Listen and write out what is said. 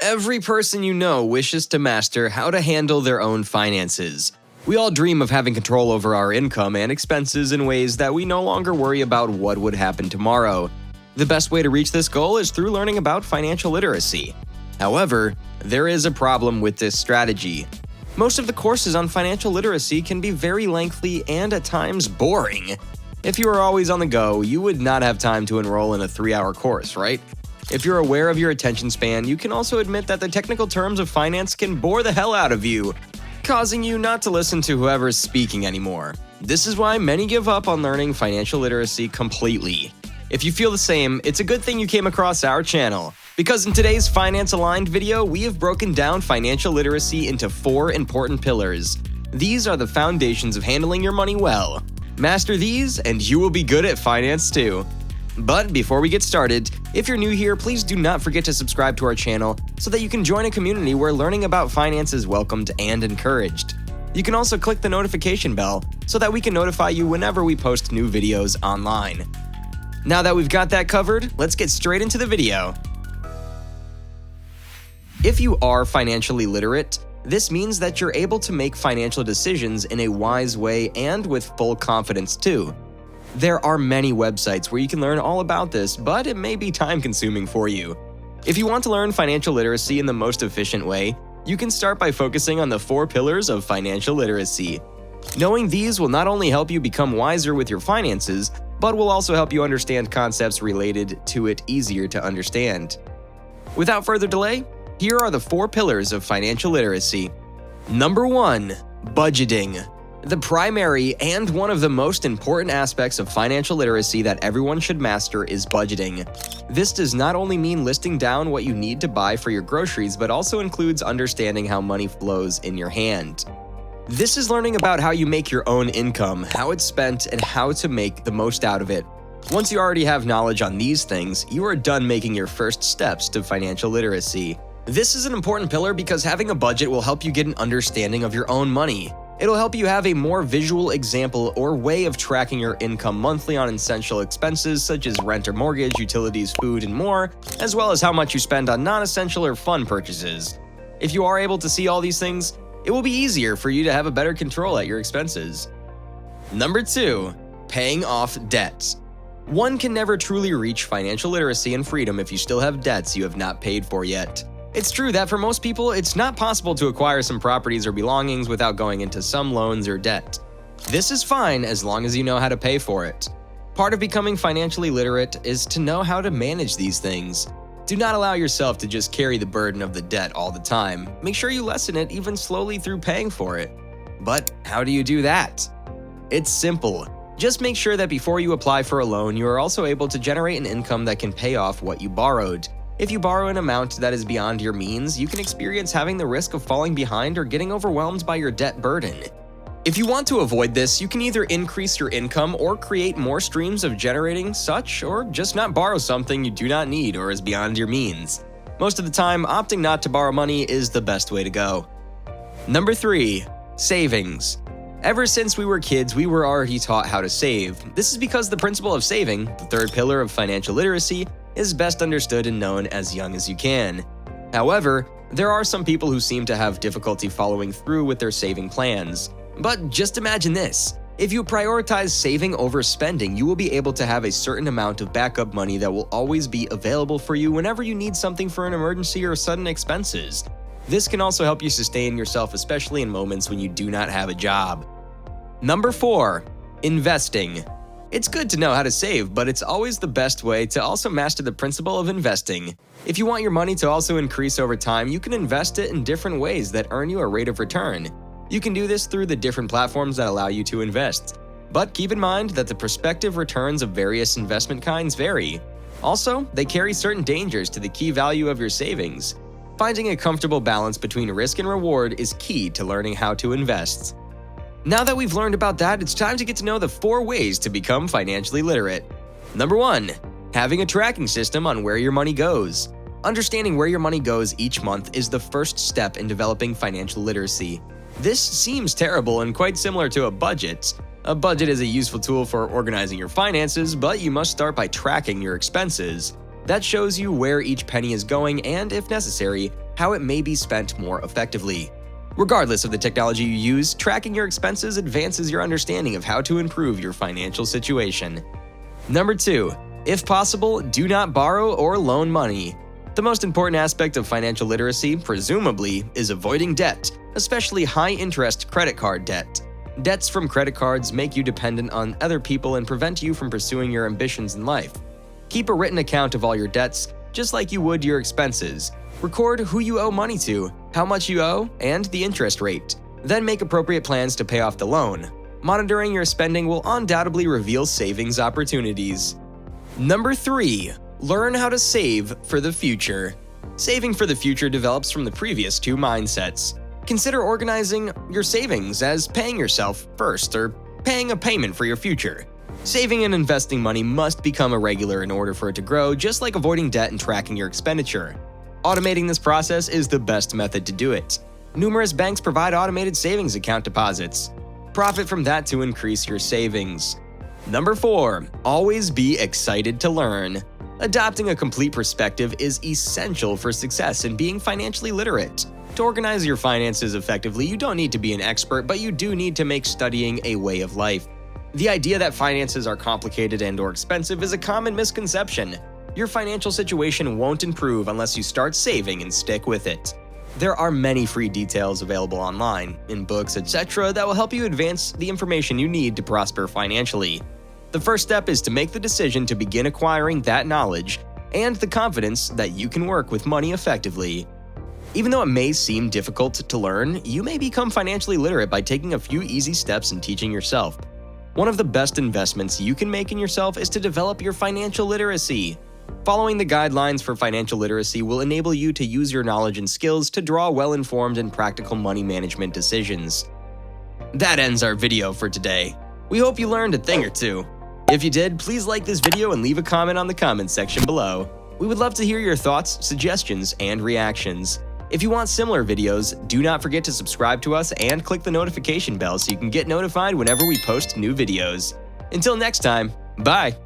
Every person you know wishes to master how to handle their own finances. We all dream of having control over our income and expenses in ways that we no longer worry about what would happen tomorrow. The best way to reach this goal is through learning about financial literacy. However, there is a problem with this strategy. Most of the courses on financial literacy can be very lengthy and at times boring. If you are always on the go, you would not have time to enroll in a 3-hour course, right? If you're aware of your attention span, you can also admit that the technical terms of finance can bore the hell out of you, causing you not to listen to whoever's speaking anymore. This is why many give up on learning financial literacy completely. If you feel the same, it's a good thing you came across our channel, because in today's Finance Aligned video, we have broken down financial literacy into 4 important pillars. These are the foundations of handling your money well. Master these, and you will be good at finance too. But before we get started, if you're new here, please do not forget to subscribe to our channel so that you can join a community where learning about finance is welcomed and encouraged. You can also click the notification bell so that we can notify you whenever we post new videos online. Now that we've got that covered, let's get straight into the video. If you are financially literate, this means that you're able to make financial decisions in a wise way and with full confidence too. There are many websites where you can learn all about this, but it may be time-consuming for you. If you want to learn financial literacy in the most efficient way, you can start by focusing on the 4 pillars of financial literacy. Knowing these will not only help you become wiser with your finances, but will also help you understand concepts related to it easier to understand. Without further delay, here are the 4 pillars of financial literacy. Number 1. Budgeting. The primary and one of the most important aspects of financial literacy that everyone should master is budgeting. This does not only mean listing down what you need to buy for your groceries, but also includes understanding how money flows in your hand. This is learning about how you make your own income, how it's spent, and how to make the most out of it. Once you already have knowledge on these things, you are done making your first steps to financial literacy. This is an important pillar because having a budget will help you get an understanding of your own money. It'll help you have a more visual example or way of tracking your income monthly on essential expenses such as rent or mortgage, utilities, food, and more, as well as how much you spend on non-essential or fun purchases. If you are able to see all these things, it will be easier for you to have a better control at your expenses. Number 2. Paying off debt. One can never truly reach financial literacy and freedom if you still have debts you have not paid for yet. It's true that for most people, it's not possible to acquire some properties or belongings without going into some loans or debt. This is fine as long as you know how to pay for it. Part of becoming financially literate is to know how to manage these things. Do not allow yourself to just carry the burden of the debt all the time. Make sure you lessen it even slowly through paying for it. But how do you do that? It's simple. Just make sure that before you apply for a loan, you are also able to generate an income that can pay off what you borrowed. If you borrow an amount that is beyond your means, you can experience having the risk of falling behind or getting overwhelmed by your debt burden. If you want to avoid this, you can either increase your income or create more streams of generating such, or just not borrow something you do not need or is beyond your means. Most of the time, opting not to borrow money is the best way to go. Number 3. Savings. Ever since we were kids, we were already taught how to save. This is because the principle of saving, the 3rd pillar of financial literacy, is best understood and known as young as you can. However, there are some people who seem to have difficulty following through with their saving plans. But just imagine this. If you prioritize saving over spending, you will be able to have a certain amount of backup money that will always be available for you whenever you need something for an emergency or sudden expenses. This can also help you sustain yourself, especially in moments when you do not have a job. Number 4. Investing. It's good to know how to save, but it's always the best way to also master the principle of investing. If you want your money to also increase over time, you can invest it in different ways that earn you a rate of return. You can do this through the different platforms that allow you to invest. But keep in mind that the prospective returns of various investment kinds vary. Also, they carry certain dangers to the key value of your savings. Finding a comfortable balance between risk and reward is key to learning how to invest. Now that we've learned about that, it's time to get to know the 4 ways to become financially literate. Number 1. Having a tracking system on where your money goes. Understanding where your money goes each month is the first step in developing financial literacy. This seems terrible and quite similar to a budget. A budget is a useful tool for organizing your finances, but you must start by tracking your expenses. That shows you where each penny is going and, if necessary, how it may be spent more effectively. Regardless of the technology you use, tracking your expenses advances your understanding of how to improve your financial situation. Number 2. If possible, do not borrow or loan money. The most important aspect of financial literacy, presumably, is avoiding debt, especially high-interest credit card debt. Debts from credit cards make you dependent on other people and prevent you from pursuing your ambitions in life. Keep a written account of all your debts, just like you would your expenses. Record who you owe money to, how much you owe, and the interest rate. Then make appropriate plans to pay off the loan. Monitoring your spending will undoubtedly reveal savings opportunities. Number 3. Learn how to save for the future. Saving for the future develops from the previous 2 mindsets. Consider organizing your savings as paying yourself first or paying a payment for your future. Saving and investing money must become a regular in order for it to grow, just like avoiding debt and tracking your expenditure. Automating this process is the best method to do it. Numerous banks provide automated savings account deposits. Profit from that to increase your savings. Number 4. Always be excited to learn. Adopting a complete perspective is essential for success in being financially literate. To organize your finances effectively, you don't need to be an expert, but you do need to make studying a way of life. The idea that finances are complicated and/or expensive is a common misconception. Your financial situation won't improve unless you start saving and stick with it. There are many free details available online, in books, etc., that will help you advance the information you need to prosper financially. The first step is to make the decision to begin acquiring that knowledge and the confidence that you can work with money effectively. Even though it may seem difficult to learn, you may become financially literate by taking a few easy steps and teaching yourself. One of the best investments you can make in yourself is to develop your financial literacy. Following the guidelines for financial literacy will enable you to use your knowledge and skills to draw well-informed and practical money management decisions. That ends our video for today. We hope you learned a thing or two. If you did, please like this video and leave a comment on the comments section below. We would love to hear your thoughts, suggestions, and reactions. If you want similar videos, do not forget to subscribe to us and click the notification bell so you can get notified whenever we post new videos. Until next time, bye!